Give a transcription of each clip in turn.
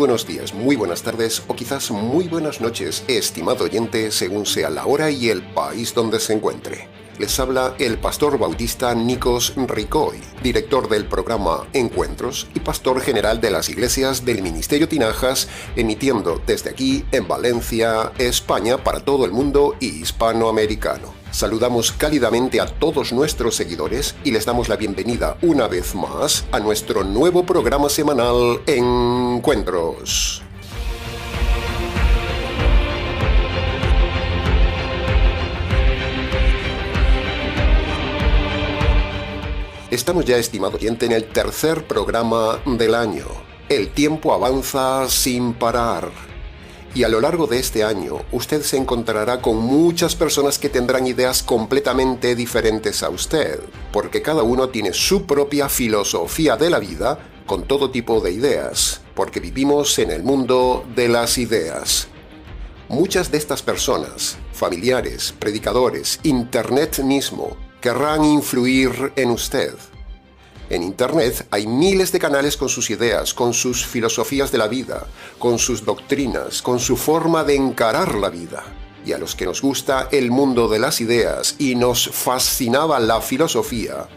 buenos días, muy buenas tardes o quizás muy buenas noches, estimado oyente, según sea la hora y el país donde se encuentre. Les habla el pastor bautista Nikos Ricoy, director del programa Encuentros y pastor general de las iglesias del Ministerio Tinajas, emitiendo desde aquí en Valencia, España, para todo el mundo hispanoamericano. Saludamos cálidamente a todos nuestros seguidores y les damos la bienvenida una vez más a nuestro nuevo programa semanal Encuentros. Estamos ya, estimado oyente, en el tercer programa del año. El tiempo avanza sin parar. Y a lo largo de este año, usted se encontrará con muchas personas que tendrán ideas completamente diferentes a usted, porque cada uno tiene su propia filosofía de la vida, con todo tipo de ideas, porque vivimos en el mundo de las ideas. Muchas de estas personas, familiares, predicadores, Internet mismo, querrán influir en usted. En Internet hay miles de canales con sus ideas, con sus filosofías de la vida, con sus doctrinas, con su forma de encarar la vida. Y a los que nos gusta el mundo de las ideas y nos fascinaba la filosofía,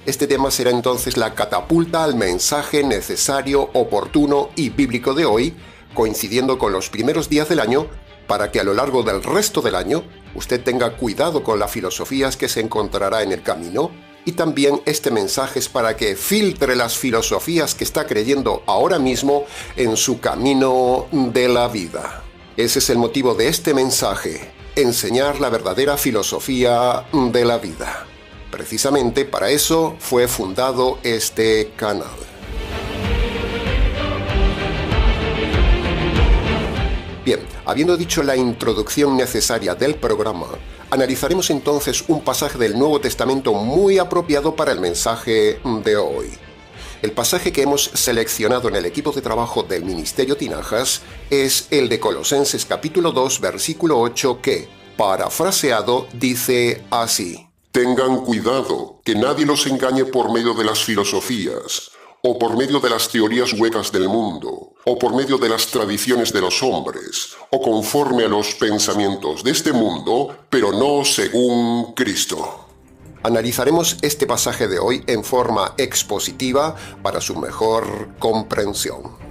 este tema será entonces la catapulta al mensaje necesario, oportuno y bíblico de hoy, coincidiendo con los primeros días del año, para que a lo largo del resto del año usted tenga cuidado con las filosofías que se encontrará en el camino. Y también este mensaje es para que filtre las filosofías que está creyendo ahora mismo en su camino de la vida. Ese es el motivo de este mensaje, enseñar la verdadera filosofía de la vida. Precisamente para eso fue fundado este canal. Bien, habiendo dicho la introducción necesaria del programa, analizaremos entonces un pasaje del Nuevo Testamento muy apropiado para el mensaje de hoy. El pasaje que hemos seleccionado en el equipo de trabajo del Ministerio Tinajas es el de Colosenses capítulo 2, versículo 8, que, parafraseado, dice así: Tengan cuidado, que nadie los engañe por medio de las filosofías, o por medio de las teorías huecas del mundo, o por medio de las tradiciones de los hombres, o conforme a los pensamientos de este mundo, pero no según Cristo. Analizaremos este pasaje de hoy en forma expositiva para su mejor comprensión.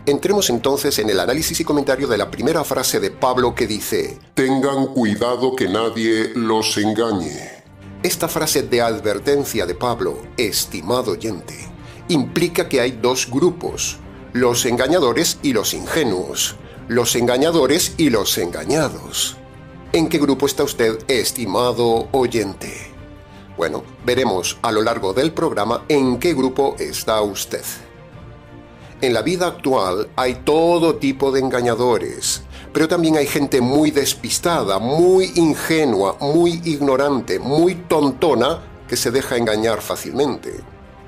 Entremos entonces en el análisis y comentario de la primera frase de Pablo que dice: Tengan cuidado que nadie los engañe. Esta frase de advertencia de Pablo, estimado oyente, implica que hay dos grupos, los engañadores y los ingenuos, los engañadores y los engañados. ¿En qué grupo está usted, estimado oyente? Bueno, veremos a lo largo del programa en qué grupo está usted. En la vida actual hay todo tipo de engañadores, pero también hay gente muy despistada, muy ingenua, muy ignorante, muy tontona, que se deja engañar fácilmente.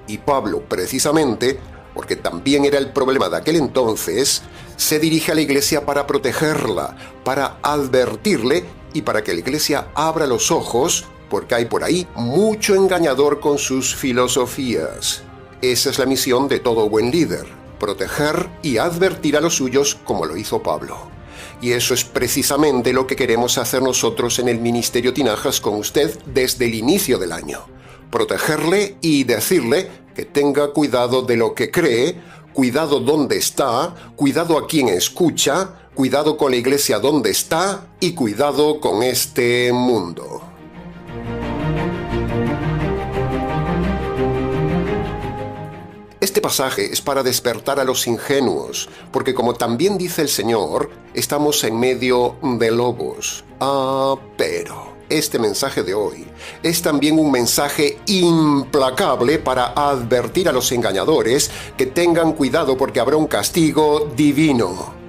Y Pablo, precisamente, porque también era el problema de aquel entonces, se dirige a la iglesia para protegerla, para advertirle y para que la iglesia abra los ojos, porque hay por ahí mucho engañador con sus filosofías. Esa es la misión de todo buen líder: proteger y advertir a los suyos como lo hizo Pablo. Y eso es precisamente lo que queremos hacer nosotros en el Ministerio Tinajas con usted desde el inicio del año. Protegerle y decirle que tenga cuidado de lo que cree, cuidado dónde está, cuidado a quien escucha, cuidado con la iglesia donde está y cuidado con este mundo. Este pasaje es para despertar a los ingenuos, porque como también dice el Señor, estamos en medio de lobos. Pero este mensaje de hoy es también un mensaje implacable para advertir a los engañadores que tengan cuidado porque habrá un castigo divino.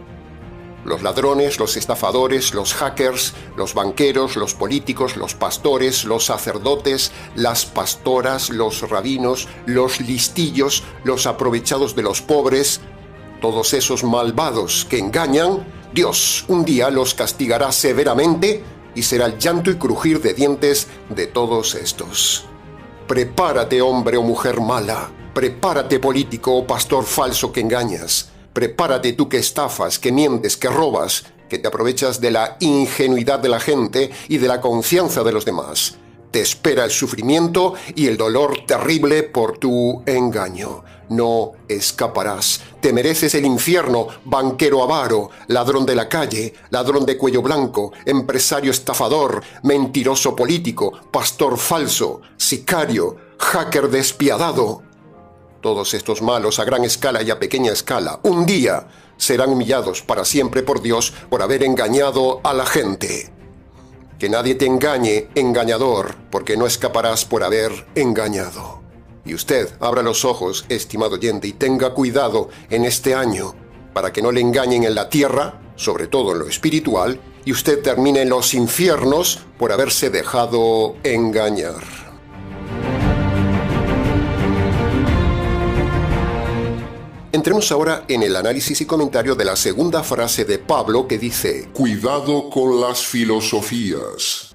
Los ladrones, los estafadores, los hackers, los banqueros, los políticos, los pastores, los sacerdotes, las pastoras, los rabinos, los listillos, los aprovechados de los pobres, todos esos malvados que engañan, Dios un día los castigará severamente y será el llanto y crujir de dientes de todos estos. Prepárate, hombre o mujer mala. Prepárate, político o pastor falso que engañas. Prepárate, tú que estafas, que mientes, que robas, que te aprovechas de la ingenuidad de la gente y de la confianza de los demás. Te espera el sufrimiento y el dolor terrible por tu engaño. No escaparás. Te mereces el infierno, banquero avaro, ladrón de la calle, ladrón de cuello blanco, empresario estafador, mentiroso político, pastor falso, sicario, hacker despiadado. Todos estos malos a gran escala y a pequeña escala, un día serán humillados para siempre por Dios por haber engañado a la gente. Que nadie te engañe, engañador, porque no escaparás por haber engañado. Y usted abra los ojos, estimado oyente, y tenga cuidado en este año para que no le engañen en la tierra, sobre todo en lo espiritual, y usted termine en los infiernos por haberse dejado engañar. Entremos ahora en el análisis y comentario de la segunda frase de Pablo que dice: Cuidado con las filosofías.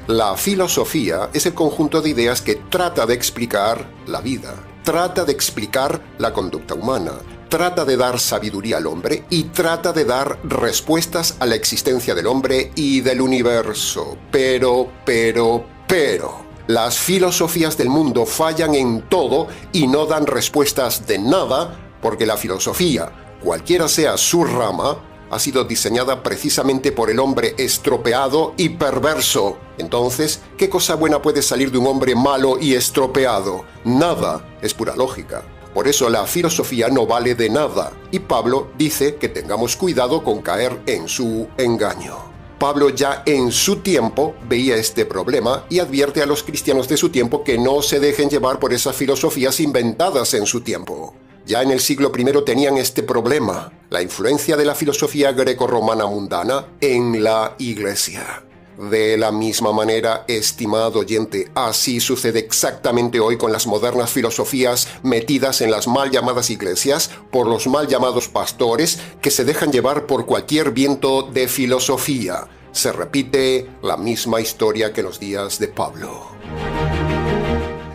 La filosofía es el conjunto de ideas que trata de explicar la vida, trata de explicar la conducta humana, trata de dar sabiduría al hombre y trata de dar respuestas a la existencia del hombre y del universo. Pero, las filosofías del mundo fallan en todo y no dan respuestas de nada, porque la filosofía, cualquiera sea su rama, ha sido diseñada precisamente por el hombre estropeado y perverso. Entonces, ¿qué cosa buena puede salir de un hombre malo y estropeado? Nada, es pura lógica. Por eso la filosofía no vale de nada, y Pablo dice que tengamos cuidado con caer en su engaño. Pablo ya en su tiempo veía este problema y advierte a los cristianos de su tiempo que no se dejen llevar por esas filosofías inventadas en su tiempo. Ya en el siglo I tenían este problema, la influencia de la filosofía grecorromana mundana en la Iglesia. De la misma manera, estimado oyente, así sucede exactamente hoy con las modernas filosofías metidas en las mal llamadas iglesias por los mal llamados pastores que se dejan llevar por cualquier viento de filosofía. Se repite la misma historia que en los días de Pablo.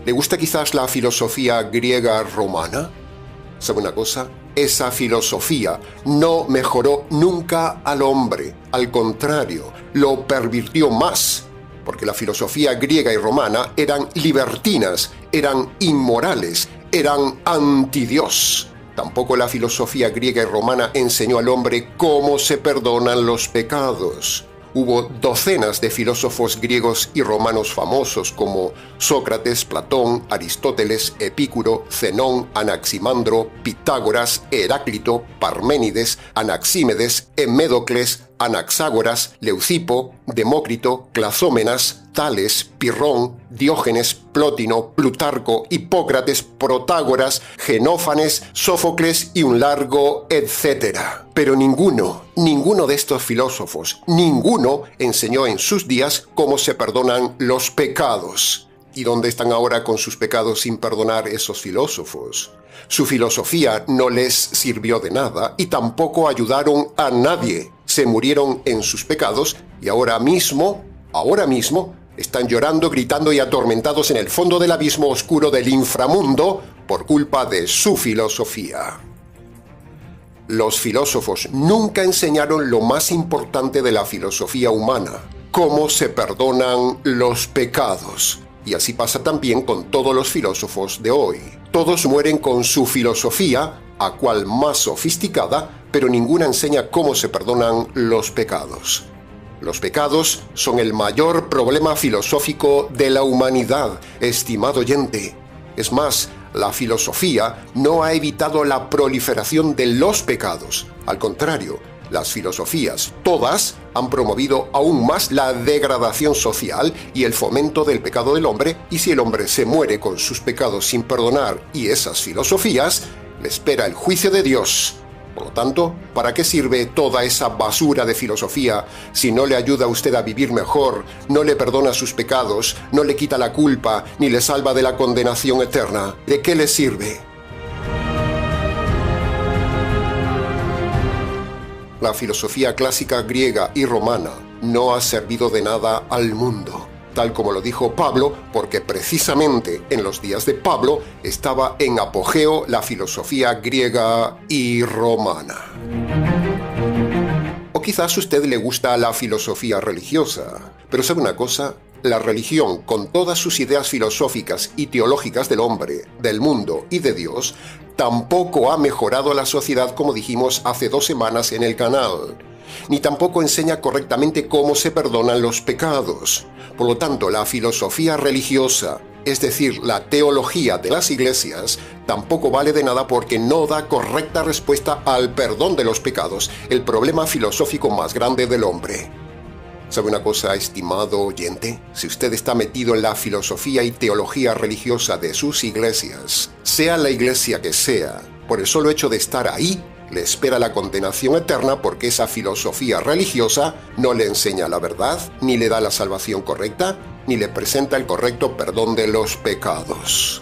¿Le gusta quizás la filosofía griega romana? ¿Sabe una cosa? Esa filosofía no mejoró nunca al hombre. Al contrario, lo pervirtió más. Porque la filosofía griega y romana eran libertinas, eran inmorales, eran antidios. Tampoco la filosofía griega y romana enseñó al hombre cómo se perdonan los pecados. Hubo docenas de filósofos griegos y romanos famosos como Sócrates, Platón, Aristóteles, Epicuro, Zenón, Anaximandro, Pitágoras, Heráclito, Parménides, Anaxímedes, Empédocles, Anaxágoras, Leucipo, Demócrito, Clazómenas, Tales, Pirrón, Diógenes, Plótino, Plutarco, Hipócrates, Protágoras, Genófanes, Sófocles y un largo etcétera. Pero ninguno de estos filósofos, ninguno enseñó en sus días cómo se perdonan los pecados. ¿Y dónde están ahora con sus pecados sin perdonar esos filósofos? Su filosofía no les sirvió de nada y tampoco ayudaron a nadie. Se murieron en sus pecados y ahora mismo, están llorando, gritando y atormentados en el fondo del abismo oscuro del inframundo por culpa de su filosofía. Los filósofos nunca enseñaron lo más importante de la filosofía humana, cómo se perdonan los pecados. Y así pasa también con todos los filósofos de hoy. Todos mueren con su filosofía, a cual más sofisticada, pero ninguna enseña cómo se perdonan los pecados. Los pecados son el mayor problema filosófico de la humanidad, estimado oyente. Es más, la filosofía no ha evitado la proliferación de los pecados. Al contrario, las filosofías, todas, han promovido aún más la degradación social y el fomento del pecado del hombre, y si el hombre se muere con sus pecados sin perdonar y esas filosofías, le espera el juicio de Dios. Por lo tanto, ¿para qué sirve toda esa basura de filosofía si no le ayuda a usted a vivir mejor, no le perdona sus pecados, no le quita la culpa, ni le salva de la condenación eterna? ¿De qué le sirve? La filosofía clásica griega y romana no ha servido de nada al mundo. tal como lo dijo Pablo, porque precisamente en los días de Pablo estaba en apogeo la filosofía griega y romana. O quizás a usted le gusta la filosofía religiosa, pero ¿sabe una cosa? La religión, con todas sus ideas filosóficas y teológicas del hombre, del mundo y de Dios, tampoco ha mejorado la sociedad como dijimos hace 2 semanas en el canal, ni tampoco enseña correctamente cómo se perdonan los pecados. Por lo tanto, la filosofía religiosa, es decir, la teología de las iglesias, tampoco vale de nada porque no da correcta respuesta al perdón de los pecados, el problema filosófico más grande del hombre. ¿Sabe una cosa, estimado oyente? Si usted está metido en la filosofía y teología religiosa de sus iglesias, sea la iglesia que sea, por el solo hecho de estar ahí, le espera la condenación eterna porque esa filosofía religiosa no le enseña la verdad, ni le da la salvación correcta, ni le presenta el correcto perdón de los pecados.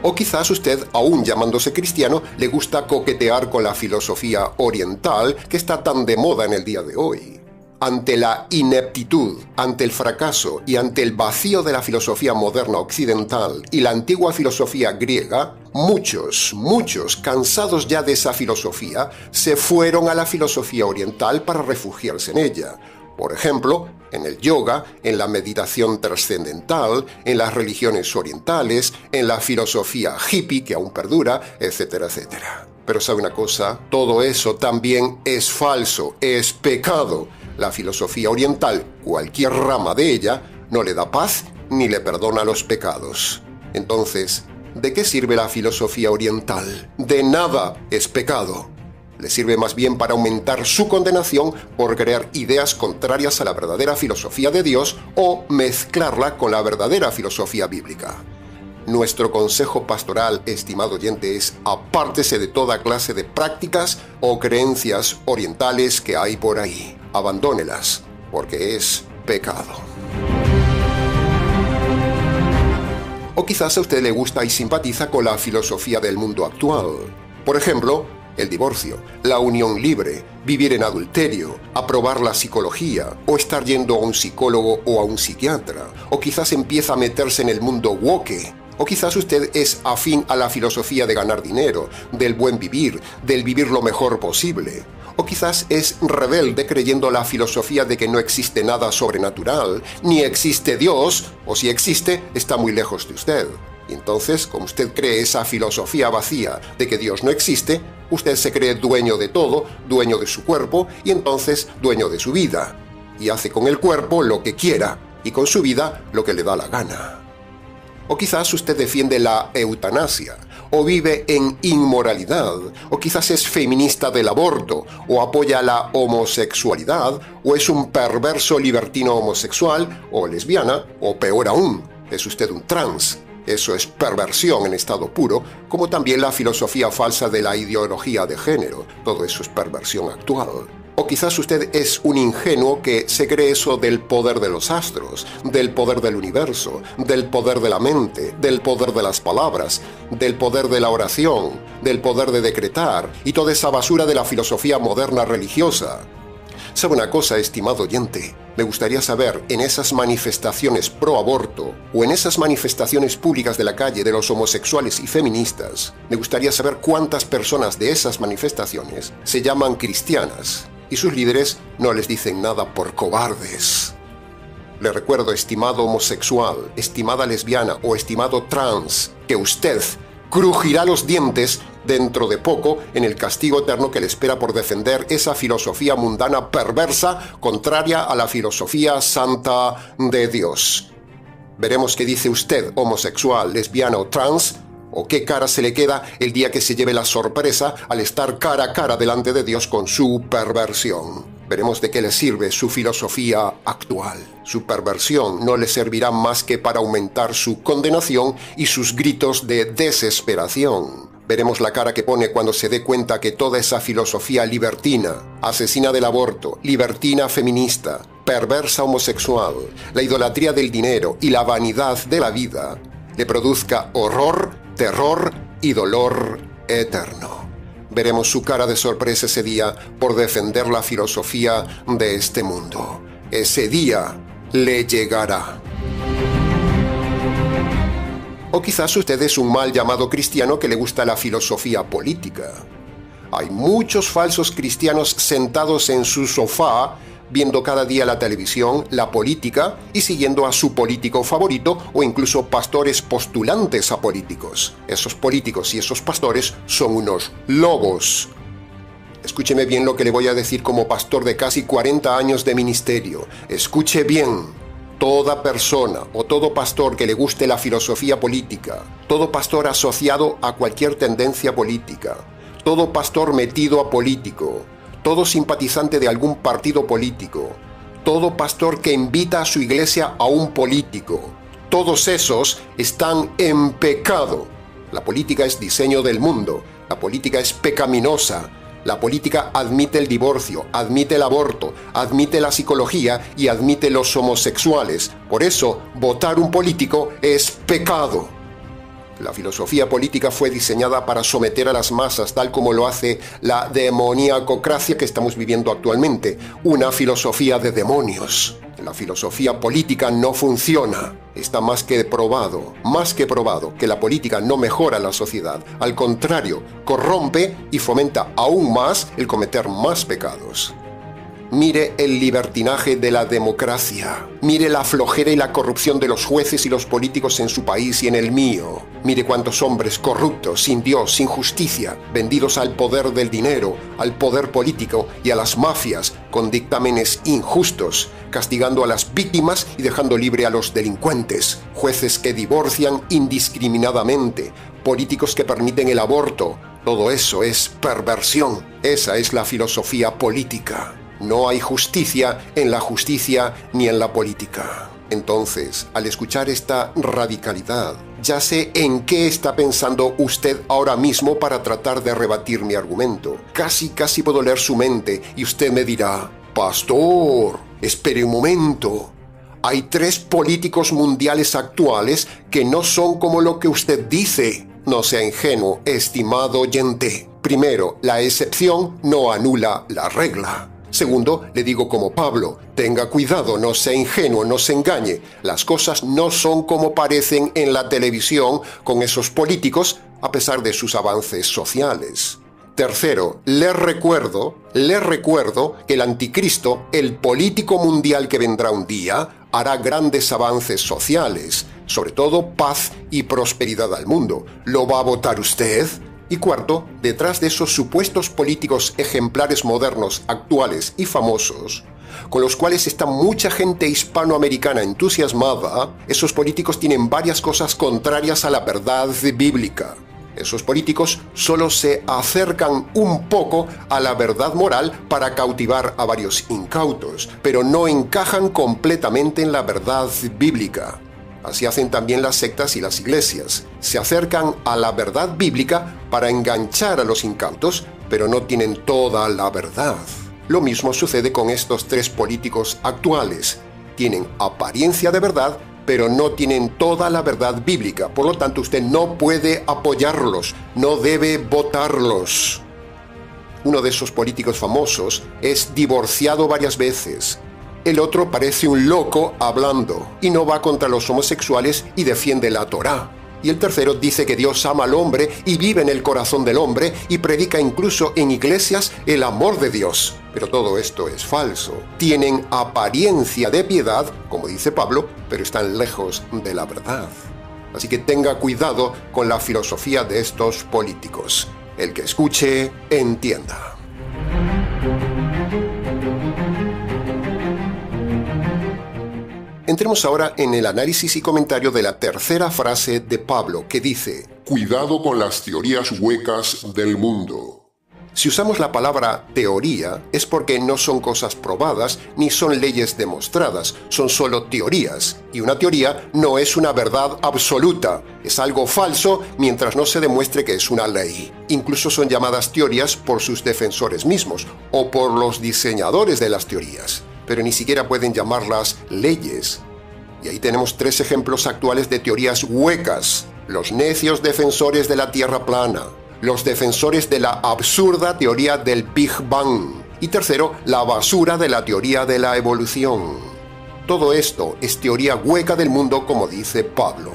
O quizás usted, aún llamándose cristiano, le gusta coquetear con la filosofía oriental que está tan de moda en el día de hoy. Ante la ineptitud, ante el fracaso y ante el vacío de la filosofía moderna occidental y la antigua filosofía griega, muchos, cansados ya de esa filosofía, se fueron a la filosofía oriental para refugiarse en ella. Por ejemplo, en el yoga, en la meditación trascendental, en las religiones orientales, en la filosofía hippie que aún perdura, etcétera, etcétera. Pero ¿sabe una cosa? Todo eso también es falso, es pecado. La filosofía oriental, cualquier rama de ella, no le da paz ni le perdona los pecados. Entonces, ¿de qué sirve la filosofía oriental? De nada, es pecado. Le sirve más bien para aumentar su condenación por crear ideas contrarias a la verdadera filosofía de Dios o mezclarla con la verdadera filosofía bíblica. Nuestro consejo pastoral, estimado oyente, es apártese de toda clase de prácticas o creencias orientales que hay por ahí. Abandónelas, porque es pecado. O quizás a usted le gusta y simpatiza con la filosofía del mundo actual. Por ejemplo, el divorcio, la unión libre, vivir en adulterio, aprobar la psicología, o estar yendo a un psicólogo o a un psiquiatra, o quizás empieza a meterse en el mundo woke, o quizás usted es afín a la filosofía de ganar dinero, del buen vivir, del vivir lo mejor posible, o quizás es rebelde creyendo la filosofía de que no existe nada sobrenatural, ni existe Dios, o si existe, está muy lejos de usted. Y entonces, como usted cree esa filosofía vacía de que Dios no existe, usted se cree dueño de todo, dueño de su cuerpo y entonces dueño de su vida. Y hace con el cuerpo lo que quiera y con su vida lo que le da la gana. O quizás usted defiende la eutanasia, o vive en inmoralidad, o quizás es feminista del aborto, o apoya la homosexualidad, o es un perverso libertino homosexual, o lesbiana, o peor aún, es usted un trans. Eso es perversión en estado puro, como también la filosofía falsa de la ideología de género. Todo eso es perversión actual. O quizás usted es un ingenuo que se cree eso del poder de los astros, del poder del universo, del poder de la mente, del poder de las palabras, del poder de la oración, del poder de decretar y toda esa basura de la filosofía moderna religiosa. ¿Sabe una cosa, estimado oyente? Me gustaría saber, en esas manifestaciones pro aborto o en esas manifestaciones públicas de la calle de los homosexuales y feministas, me gustaría saber cuántas personas de esas manifestaciones se llaman cristianas y sus líderes no les dicen nada por cobardes. Le recuerdo, estimado homosexual, estimada lesbiana o estimado trans, que usted crujirá los dientes dentro de poco en el castigo eterno que le espera por defender esa filosofía mundana perversa contraria a la filosofía santa de Dios. Veremos qué dice usted, homosexual, lesbiana o trans, o qué cara se le queda el día que se lleve la sorpresa al estar cara a cara delante de Dios con su perversión. Veremos de qué le sirve su filosofía actual. Su perversión no le servirá más que para aumentar su condenación y sus gritos de desesperación. Veremos la cara que pone cuando se dé cuenta que toda esa filosofía libertina, asesina del aborto, libertina feminista, perversa homosexual, la idolatría del dinero y la vanidad de la vida, le produzca horror, terror y dolor eterno. Veremos su cara de sorpresa ese día por defender la filosofía de este mundo. ese día le llegará. O quizás usted es un mal llamado cristiano que le gusta la filosofía política. Hay muchos falsos cristianos sentados en su sofá, viendo cada día la televisión, la política y siguiendo a su político favorito o incluso pastores postulantes a políticos. Esos políticos y esos pastores son unos lobos. Escúcheme bien lo que le voy a decir como pastor de casi 40 años de ministerio. Escuche bien. Toda persona o todo pastor que le guste la filosofía política, todo pastor asociado a cualquier tendencia política, todo pastor metido a político, todo simpatizante de algún partido político, todo pastor que invita a su iglesia a un político, todos esos están en pecado. La política es diseño del mundo, la política es pecaminosa. La política admite el divorcio, admite el aborto, admite la psicología y admite los homosexuales. Por eso, votar un político es pecado. La filosofía política fue diseñada para someter a las masas, tal como lo hace la demoníacocracia que estamos viviendo actualmente, una filosofía de demonios. La filosofía política no funciona. Está más que probado que la política no mejora la sociedad. Al contrario, corrompe y fomenta aún más el cometer más pecados. Mire el libertinaje de la democracia. Mire la flojera y la corrupción de los jueces y los políticos en su país y en el mío. Mire cuántos hombres corruptos, sin Dios, sin justicia, vendidos al poder del dinero, al poder político y a las mafias, con dictámenes injustos, castigando a las víctimas y dejando libre a los delincuentes. Jueces que divorcian indiscriminadamente, políticos que permiten el aborto. Todo eso es perversión. Esa es la filosofía política. No hay justicia en la justicia ni en la política. Entonces, al escuchar esta radicalidad, ya sé en qué está pensando usted ahora mismo para tratar de rebatir mi argumento. Casi puedo leer su mente y usted me dirá: «Pastor, espere un momento. Hay 3 políticos mundiales actuales que no son como lo que usted dice». No sea ingenuo, estimado oyente. Primero, la excepción no anula la regla. Segundo, le digo como Pablo, tenga cuidado, no sea ingenuo, no se engañe. Las cosas no son como parecen en la televisión con esos políticos, a pesar de sus avances sociales. Tercero, le recuerdo que el anticristo, el político mundial que vendrá un día, hará grandes avances sociales, sobre todo paz y prosperidad al mundo. ¿Lo va a votar usted? Y cuarto, detrás de esos supuestos políticos ejemplares modernos, actuales y famosos, con los cuales está mucha gente hispanoamericana entusiasmada, esos políticos tienen varias cosas contrarias a la verdad bíblica. Esos políticos solo se acercan un poco a la verdad moral para cautivar a varios incautos, pero no encajan completamente en la verdad bíblica. Así hacen también las sectas y las iglesias. Se acercan a la verdad bíblica para enganchar a los incautos, pero no tienen toda la verdad. Lo mismo sucede con estos 3 políticos actuales. Tienen apariencia de verdad, pero no tienen toda la verdad bíblica. Por lo tanto, usted no puede apoyarlos, no debe votarlos. Uno de esos políticos famosos es divorciado varias veces. El otro parece un loco hablando y no va contra los homosexuales y defiende la Torá. Y el tercero dice que Dios ama al hombre y vive en el corazón del hombre y predica incluso en iglesias el amor de Dios. Pero todo esto es falso. Tienen apariencia de piedad, como dice Pablo, pero están lejos de la verdad. Así que tenga cuidado con la filosofía de estos políticos. El que escuche, entienda. Entremos ahora en el análisis y comentario de la tercera frase de Pablo, que dice: Cuidado con las teorías huecas del mundo. Si usamos la palabra teoría, es porque no son cosas probadas ni son leyes demostradas, son solo teorías. Y una teoría no es una verdad absoluta, es algo falso mientras no se demuestre que es una ley. Incluso son llamadas teorías por sus defensores mismos o por los diseñadores de las teorías, pero ni siquiera pueden llamarlas leyes. Y ahí tenemos 3 ejemplos actuales de teorías huecas: los necios defensores de la Tierra plana, los defensores de la absurda teoría del Big Bang Y tercero, la basura de la teoría de la evolución. Todo esto es teoría hueca del mundo, como dice Pablo.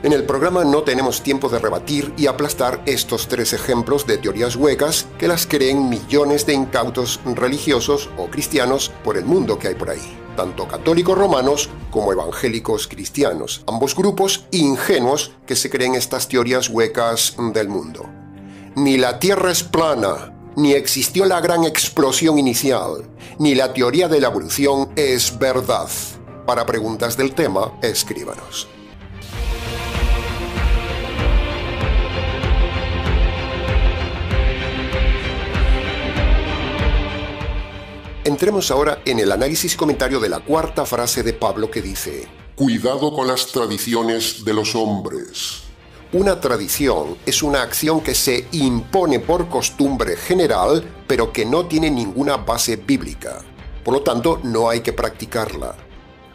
En el programa no tenemos tiempo de rebatir y aplastar estos 3 ejemplos de teorías huecas que las creen millones de incautos religiosos o cristianos por el mundo que hay por ahí, tanto católicos romanos como evangélicos cristianos, ambos grupos ingenuos que se creen estas teorías huecas del mundo. Ni la Tierra es plana, ni existió la gran explosión inicial, ni la teoría de la evolución es verdad. Para preguntas del tema, escríbanos. Entremos ahora en el análisis y comentario de la 4ª frase de Pablo que dice: Cuidado con las tradiciones de los hombres. Una tradición es una acción que se impone por costumbre general, pero que no tiene ninguna base bíblica. Por lo tanto, no hay que practicarla.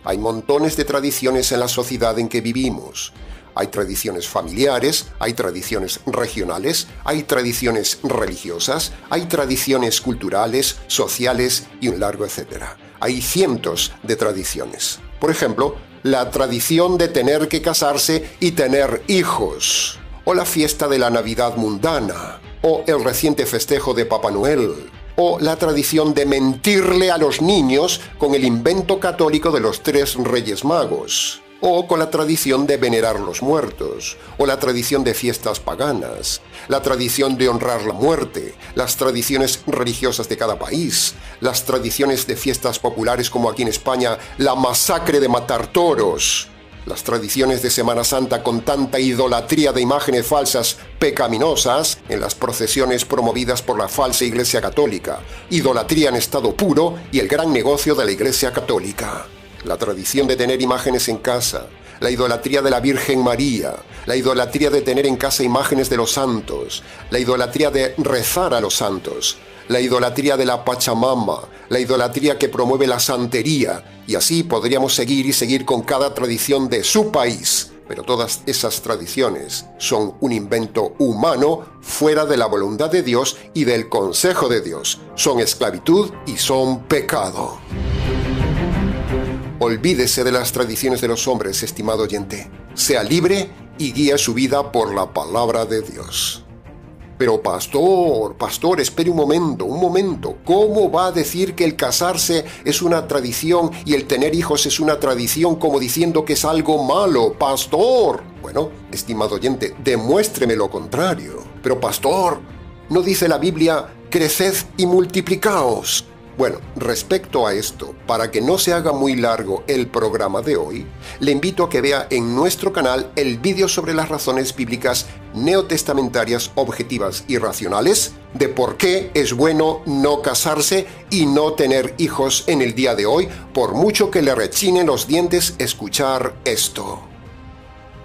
Hay montones de tradiciones en la sociedad en que vivimos. Hay tradiciones familiares, hay tradiciones regionales, hay tradiciones religiosas, hay tradiciones culturales, sociales y un largo etcétera. Hay cientos de tradiciones. Por ejemplo, la tradición de tener que casarse y tener hijos, o la fiesta de la Navidad mundana, o el reciente festejo de Papá Noel, o la tradición de mentirle a los niños con el invento católico de los 3 Reyes Magos, o con la tradición de venerar los muertos, o la tradición de fiestas paganas, la tradición de honrar la muerte, las tradiciones religiosas de cada país, las tradiciones de fiestas populares como aquí en España, la masacre de matar toros, las tradiciones de Semana Santa con tanta idolatría de imágenes falsas pecaminosas en las procesiones promovidas por la falsa Iglesia Católica, idolatría en estado puro y el gran negocio de la Iglesia Católica. La tradición de tener imágenes en casa, la idolatría de la Virgen María, la idolatría de tener en casa imágenes de los santos, la idolatría de rezar a los santos, la idolatría de la Pachamama, la idolatría que promueve la santería, y así podríamos seguir y seguir con cada tradición de su país. Pero todas esas tradiciones son un invento humano fuera de la voluntad de Dios y del consejo de Dios. Son esclavitud y son pecado. Olvídese de las tradiciones de los hombres, estimado oyente. Sea libre y guíe su vida por la palabra de Dios. Pero pastor, espere un momento. ¿Cómo va a decir que el casarse es una tradición y el tener hijos es una tradición como diciendo que es algo malo, pastor? Bueno, estimado oyente, demuéstreme lo contrario. Pero pastor, ¿no dice la Biblia, creced y multiplicaos? Bueno, respecto a esto, para que no se haga muy largo el programa de hoy, le invito a que vea en nuestro canal el vídeo sobre las razones bíblicas neotestamentarias objetivas y racionales de por qué es bueno no casarse y no tener hijos en el día de hoy, por mucho que le rechinen los dientes escuchar esto.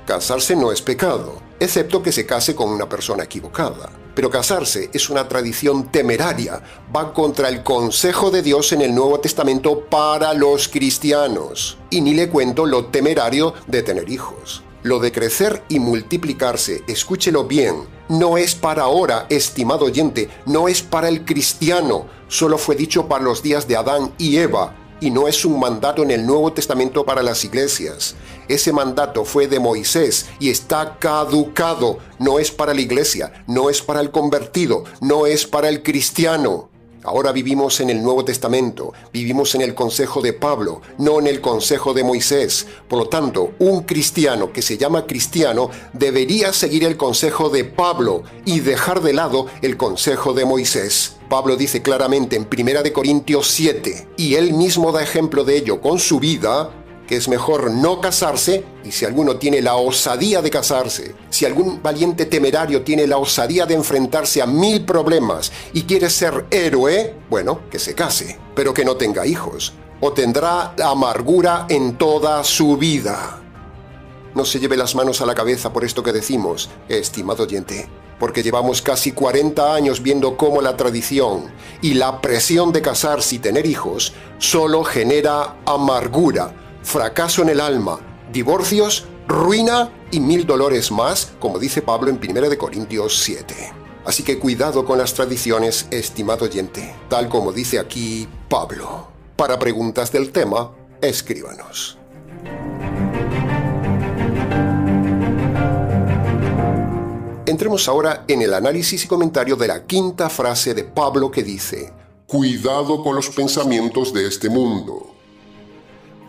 Casarse no es pecado, excepto que se case con una persona equivocada. Pero casarse es una tradición temeraria, va contra el consejo de Dios en el Nuevo Testamento para los cristianos. Y ni le cuento lo temerario de tener hijos. Lo de crecer y multiplicarse, escúchelo bien, no es para ahora, estimado oyente, no es para el cristiano, solo fue dicho para los días de Adán y Eva, y no es un mandato en el Nuevo Testamento para las iglesias. Ese mandato fue de Moisés y está caducado. No es para la iglesia, no es para el convertido, no es para el cristiano. Ahora vivimos en el Nuevo Testamento, vivimos en el consejo de Pablo, no en el consejo de Moisés. Por lo tanto, un cristiano que se llama cristiano debería seguir el consejo de Pablo y dejar de lado el consejo de Moisés. Pablo dice claramente en 1 Corintios 7, y él mismo da ejemplo de ello con su vida, que es mejor no casarse, y si alguno tiene la osadía de casarse, si algún valiente temerario tiene la osadía de enfrentarse a 1000 problemas y quiere ser héroe, bueno, que se case, pero que no tenga hijos, o tendrá amargura en toda su vida. No se lleve las manos a la cabeza por esto que decimos, estimado oyente, porque llevamos casi 40 años viendo cómo la tradición y la presión de casarse y tener hijos solo genera amargura, fracaso en el alma, divorcios, ruina y 1000 dolores más, como dice Pablo en 1 Corintios 7. Así que cuidado con las tradiciones, estimado oyente, tal como dice aquí Pablo. Para preguntas del tema, escríbanos. Entremos ahora en el análisis y comentario de la quinta frase de Pablo que dice: cuidado con los pensamientos de este mundo.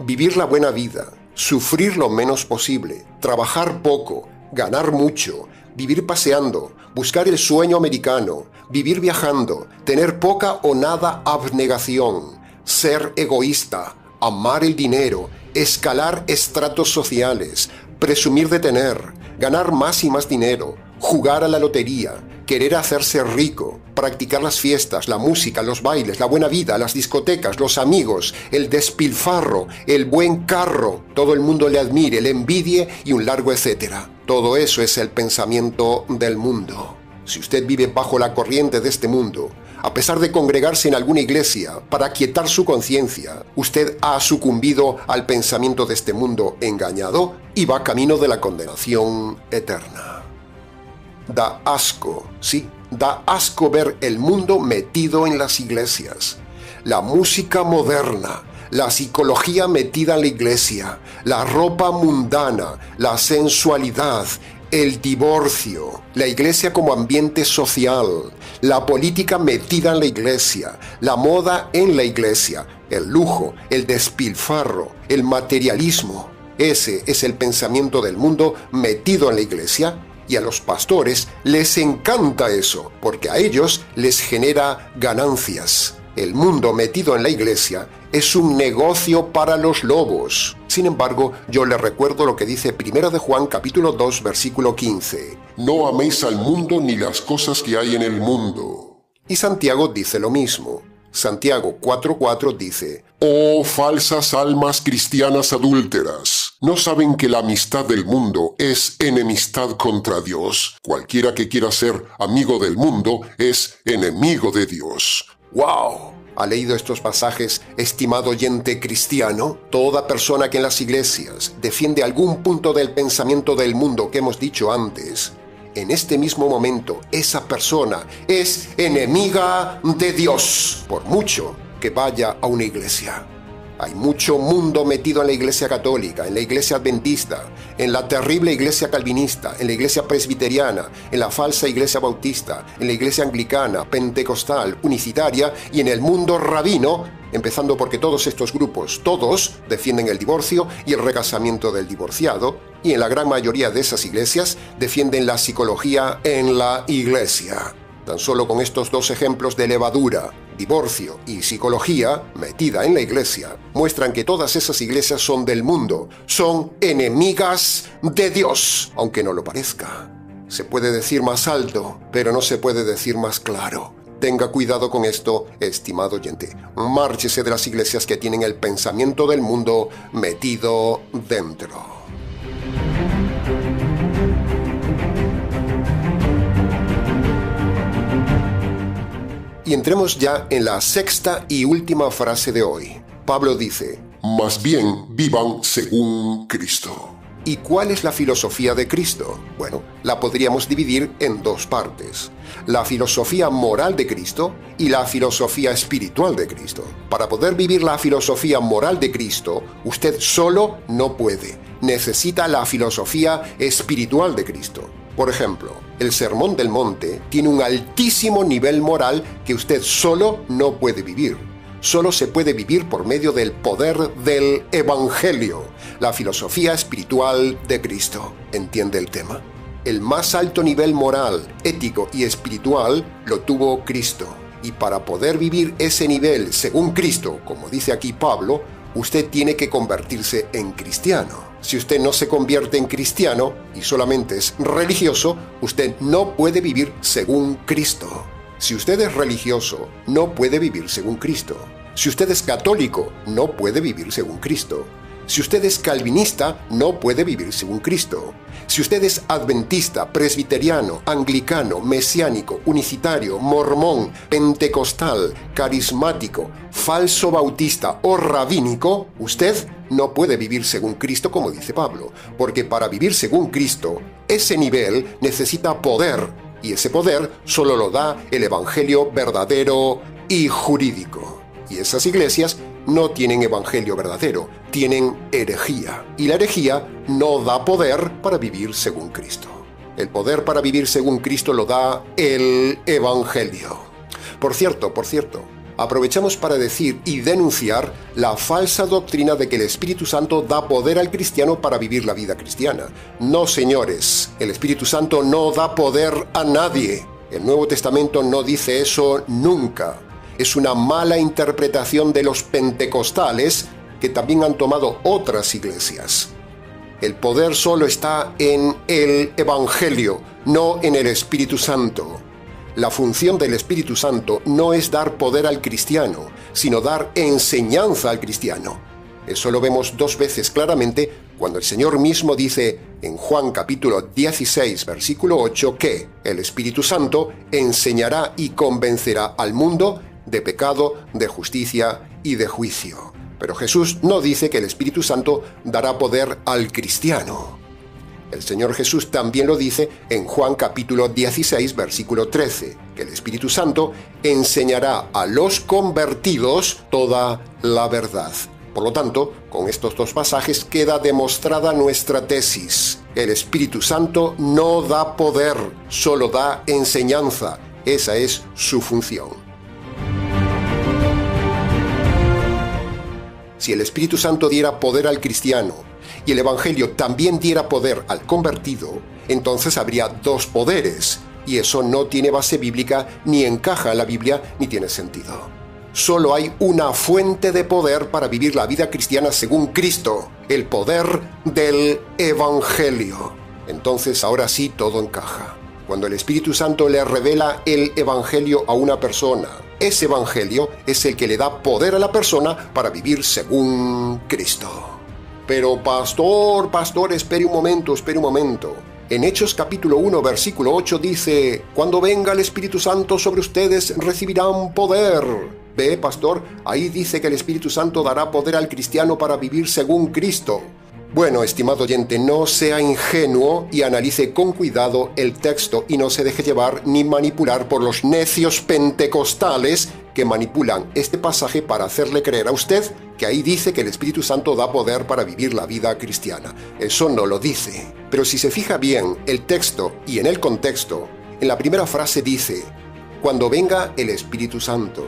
Vivir la buena vida, sufrir lo menos posible, trabajar poco, ganar mucho, vivir paseando, buscar el sueño americano, vivir viajando, tener poca o nada abnegación, ser egoísta, amar el dinero, escalar estratos sociales, presumir de tener, ganar más y más dinero, jugar a la lotería, querer hacerse rico, practicar las fiestas, la música, los bailes, la buena vida, las discotecas, los amigos, el despilfarro, el buen carro, todo el mundo le admire, le envidie y un largo etcétera. Todo eso es el pensamiento del mundo. Si usted vive bajo la corriente de este mundo, a pesar de congregarse en alguna iglesia para aquietar su conciencia, usted ha sucumbido al pensamiento de este mundo engañado y va camino de la condenación eterna. Da asco, sí, da asco ver el mundo metido en las iglesias. La música moderna, la psicología metida en la iglesia, la ropa mundana, la sensualidad, el divorcio, la iglesia como ambiente social, la política metida en la iglesia, la moda en la iglesia, el lujo, el despilfarro, el materialismo. Ese es el pensamiento del mundo metido en la iglesia. Y a los pastores les encanta eso, porque a ellos les genera ganancias. El mundo metido en la iglesia es un negocio para los lobos. Sin embargo, yo les recuerdo lo que dice 1 de Juan capítulo 2 versículo 15. No améis al mundo ni las cosas que hay en el mundo. Y Santiago dice lo mismo. Santiago 4:4 dice: Oh falsas almas cristianas adúlteras, ¿no saben que la amistad del mundo es enemistad contra Dios? Cualquiera que quiera ser amigo del mundo es enemigo de Dios. ¡Wow! ¿Ha leído estos pasajes, estimado oyente cristiano? Toda persona que en las iglesias defiende algún punto del pensamiento del mundo que hemos dicho antes, en este mismo momento esa persona es enemiga de Dios, por mucho que vaya a una iglesia. Hay mucho mundo metido en la iglesia católica, en la iglesia adventista, en la terrible iglesia calvinista, en la iglesia presbiteriana, en la falsa iglesia bautista, en la iglesia anglicana, pentecostal, unicitaria y en el mundo rabino, empezando porque todos estos grupos, todos defienden el divorcio y el recasamiento del divorciado, y en la gran mayoría de esas iglesias defienden la psicología en la iglesia. Tan solo con estos dos ejemplos de levadura, divorcio y psicología metida en la iglesia, muestran que todas esas iglesias son del mundo, son enemigas de Dios, aunque no lo parezca. Se puede decir más alto, pero no se puede decir más claro. Tenga cuidado con esto, estimado oyente. Márchese de las iglesias que tienen el pensamiento del mundo metido dentro. Y entremos ya en la sexta y última frase de hoy. Pablo dice: Más bien vivan según Cristo. ¿Y cuál es la filosofía de Cristo? Bueno, la podríamos dividir en dos partes: la filosofía moral de Cristo y la filosofía espiritual de Cristo. Para poder vivir la filosofía moral de Cristo, usted solo no puede. Necesita la filosofía espiritual de Cristo. Por ejemplo, el Sermón del Monte tiene un altísimo nivel moral que usted solo no puede vivir. Solo se puede vivir por medio del poder del Evangelio, la filosofía espiritual de Cristo. ¿Entiende el tema? El más alto nivel moral, ético y espiritual lo tuvo Cristo. Y para poder vivir ese nivel según Cristo, como dice aquí Pablo, usted tiene que convertirse en cristiano. Si usted no se convierte en cristiano y solamente es religioso, usted no puede vivir según Cristo. Si usted es religioso, no puede vivir según Cristo. Si usted es católico, no puede vivir según Cristo. Si usted es calvinista, no puede vivir según Cristo. Si usted es adventista, presbiteriano, anglicano, mesiánico, unicitario, mormón, pentecostal, carismático, falso bautista o rabínico, usted no puede vivir según Cristo, como dice Pablo, porque para vivir según Cristo, ese nivel necesita poder, Y ese poder solo lo da el evangelio verdadero y jurídico. Y esas iglesias no tienen evangelio verdadero, tienen herejía. Y la herejía no da poder para vivir según Cristo. El poder para vivir según Cristo lo da el evangelio. Por cierto, aprovechamos para decir y denunciar la falsa doctrina de que el Espíritu Santo da poder al cristiano para vivir la vida cristiana. No, señores, el Espíritu Santo no da poder a nadie. El Nuevo Testamento no dice eso nunca. Es una mala interpretación de los pentecostales que también han tomado otras iglesias. El poder solo está en el Evangelio, no en el Espíritu Santo. La función del Espíritu Santo no es dar poder al cristiano, sino dar enseñanza al cristiano. Eso lo vemos 2 veces claramente cuando el Señor mismo dice en Juan capítulo 16, versículo 8, que el Espíritu Santo enseñará y convencerá al mundo de pecado, de justicia y de juicio. Pero Jesús no dice que el Espíritu Santo dará poder al cristiano. El Señor Jesús también lo dice en Juan capítulo 16, versículo 13, que el Espíritu Santo enseñará a los convertidos toda la verdad. Por lo tanto, con estos 2 pasajes queda demostrada nuestra tesis. El Espíritu Santo no da poder, solo da enseñanza. Esa es su función. Si el Espíritu Santo diera poder al cristiano y el Evangelio también diera poder al convertido, entonces habría 2 poderes, y eso no tiene base bíblica, ni encaja en la Biblia, ni tiene sentido. Solo hay una fuente de poder para vivir la vida cristiana según Cristo, el poder del Evangelio. Entonces ahora sí todo encaja. Cuando el Espíritu Santo le revela el Evangelio a una persona, ese Evangelio es el que le da poder a la persona para vivir según Cristo. Pero pastor, espere un momento. En Hechos capítulo 1, versículo 8 dice: cuando venga el Espíritu Santo sobre ustedes recibirán poder. Ve, pastor, ahí dice que el Espíritu Santo dará poder al cristiano para vivir según Cristo. Bueno, estimado oyente, no sea ingenuo y analice con cuidado el texto y no se deje llevar ni manipular por los necios pentecostales que manipulan este pasaje para hacerle creer a usted que ahí dice que el Espíritu Santo da poder para vivir la vida cristiana. Eso no lo dice. Pero si se fija bien el texto y en el contexto, en la primera frase dice: cuando venga el Espíritu Santo.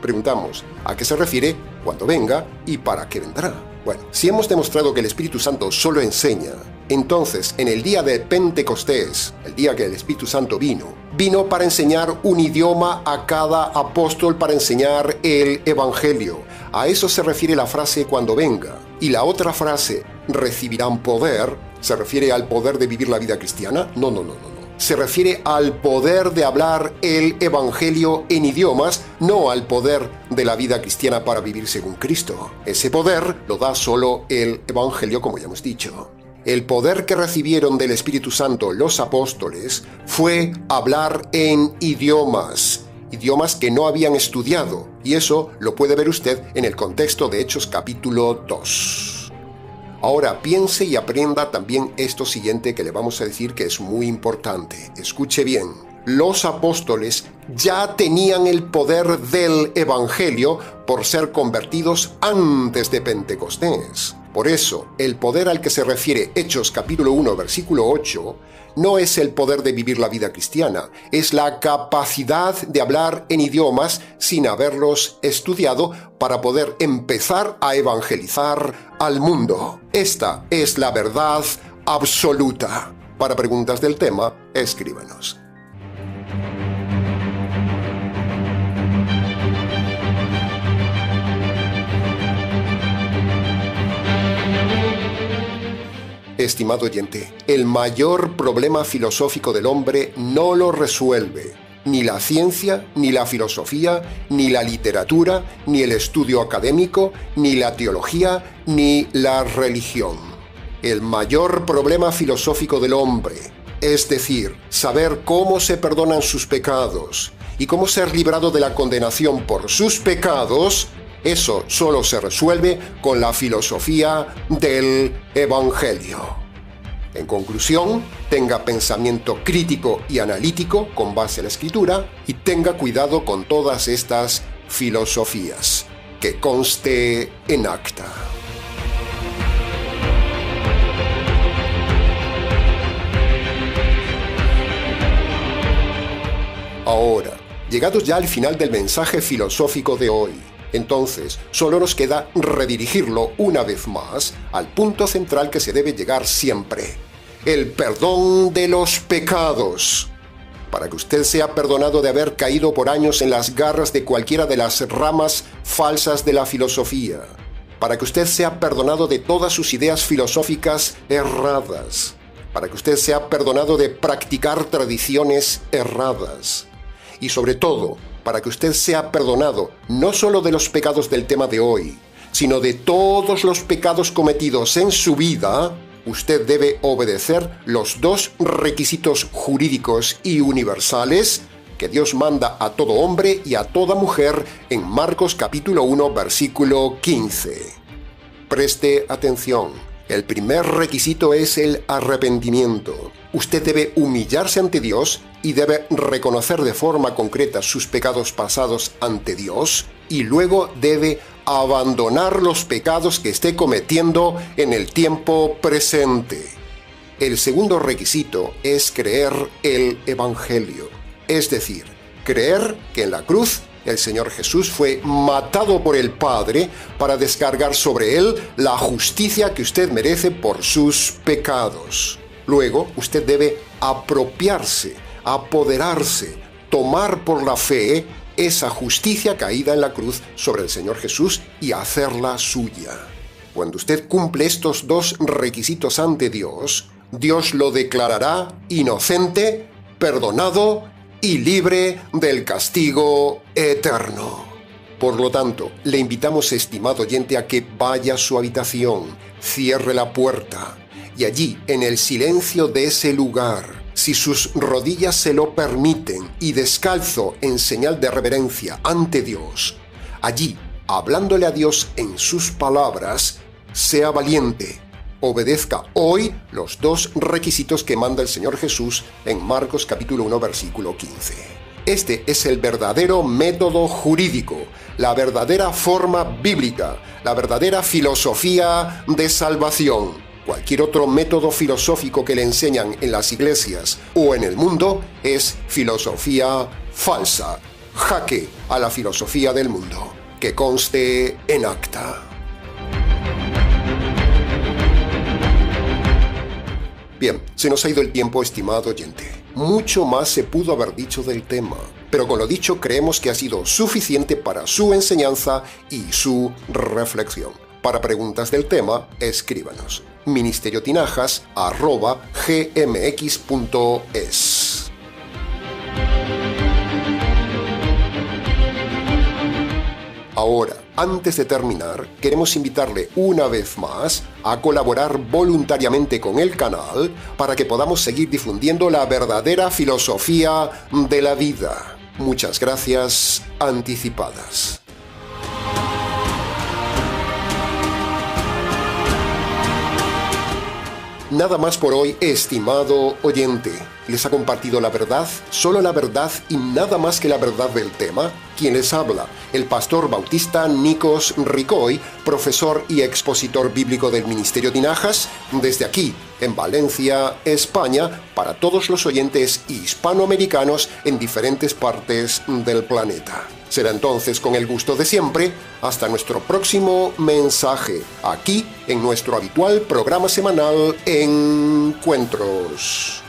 Preguntamos, ¿a qué se refiere cuando venga y para qué vendrá? Bueno, si hemos demostrado que el Espíritu Santo solo enseña, entonces en el día de Pentecostés, el día que el Espíritu Santo vino para enseñar un idioma a cada apóstol, para enseñar el Evangelio. A eso se refiere la frase cuando venga. Y la otra frase, recibirán poder, ¿se refiere al poder de vivir la vida cristiana? No. Se refiere al poder de hablar el Evangelio en idiomas, no al poder de la vida cristiana para vivir según Cristo. Ese poder lo da solo el Evangelio, como ya hemos dicho. El poder que recibieron del Espíritu Santo los apóstoles fue hablar en idiomas que no habían estudiado, y eso lo puede ver usted en el contexto de Hechos capítulo 2. Ahora piense y aprenda también esto siguiente que le vamos a decir, que es muy importante. Escuche bien. Los apóstoles ya tenían el poder del Evangelio por ser convertidos antes de Pentecostés. Por eso, el poder al que se refiere Hechos capítulo 1, versículo 8, no es el poder de vivir la vida cristiana, es la capacidad de hablar en idiomas sin haberlos estudiado para poder empezar a evangelizar al mundo. Esta es la verdad absoluta. Para preguntas del tema, escríbanos. Estimado oyente, el mayor problema filosófico del hombre no lo resuelve ni la ciencia, ni la filosofía, ni la literatura, ni el estudio académico, ni la teología, ni la religión. El mayor problema filosófico del hombre, es decir, saber cómo se perdonan sus pecados y cómo ser librado de la condenación por sus pecados, eso solo se resuelve con la filosofía del Evangelio. En conclusión, tenga pensamiento crítico y analítico con base en la Escritura y tenga cuidado con todas estas filosofías. Que conste en acta. Ahora, llegados ya al final del mensaje filosófico de hoy, entonces solo nos queda redirigirlo una vez más al punto central que se debe llegar siempre: el perdón de los pecados. Para que usted sea perdonado de haber caído por años en las garras de cualquiera de las ramas falsas de la filosofía. Para que usted sea perdonado de todas sus ideas filosóficas erradas. Para que usted sea perdonado de practicar tradiciones erradas. Y sobre todo, para que usted sea perdonado no solo de los pecados del tema de hoy, sino de todos los pecados cometidos en su vida, usted debe obedecer los dos requisitos jurídicos y universales que Dios manda a todo hombre y a toda mujer en Marcos capítulo 1, versículo 15. Preste atención. El primer requisito es el arrepentimiento. Usted debe humillarse ante Dios y debe reconocer de forma concreta sus pecados pasados ante Dios y luego debe abandonar los pecados que esté cometiendo en el tiempo presente. El segundo requisito es creer el Evangelio, es decir, creer que en la cruz el Señor Jesús fue matado por el Padre para descargar sobre él la justicia que usted merece por sus pecados. Luego, usted debe apropiarse, apoderarse, tomar por la fe esa justicia caída en la cruz sobre el Señor Jesús y hacerla suya. Cuando usted cumple estos dos requisitos ante Dios, Dios lo declarará inocente, perdonado y libre del castigo eterno. Por lo tanto, le invitamos, estimado oyente, a que vaya a su habitación, cierre la puerta y allí, en el silencio de ese lugar, si sus rodillas se lo permiten y descalzo en señal de reverencia ante Dios, allí, hablándole a Dios en sus palabras, sea valiente. Obedezca hoy los dos requisitos que manda el Señor Jesús en Marcos capítulo 1, versículo 15. Este es el verdadero método jurídico, la verdadera forma bíblica, la verdadera filosofía de salvación. Cualquier otro método filosófico que le enseñan en las iglesias o en el mundo es filosofía falsa. Jaque a la filosofía del mundo. Que conste en acta. Bien, se nos ha ido el tiempo, estimado oyente. Mucho más se pudo haber dicho del tema, pero con lo dicho creemos que ha sido suficiente para su enseñanza y su reflexión. Para preguntas del tema, escríbanos. ministerioTinajas@gmx.es. Ahora, antes de terminar, queremos invitarle una vez más a colaborar voluntariamente con el canal para que podamos seguir difundiendo la verdadera filosofía de la vida. Muchas gracias anticipadas. Nada más por hoy, estimado oyente. ¿Les ha compartido la verdad? Solo la verdad y nada más que la verdad del tema. ¿Quién les habla? El pastor bautista Nikos Ricoy, profesor y expositor bíblico del Ministerio Tinajas, desde aquí, en Valencia, España, para todos los oyentes hispanoamericanos en diferentes partes del planeta. Será entonces con el gusto de siempre, hasta nuestro próximo mensaje, aquí en nuestro habitual programa semanal Encuentros.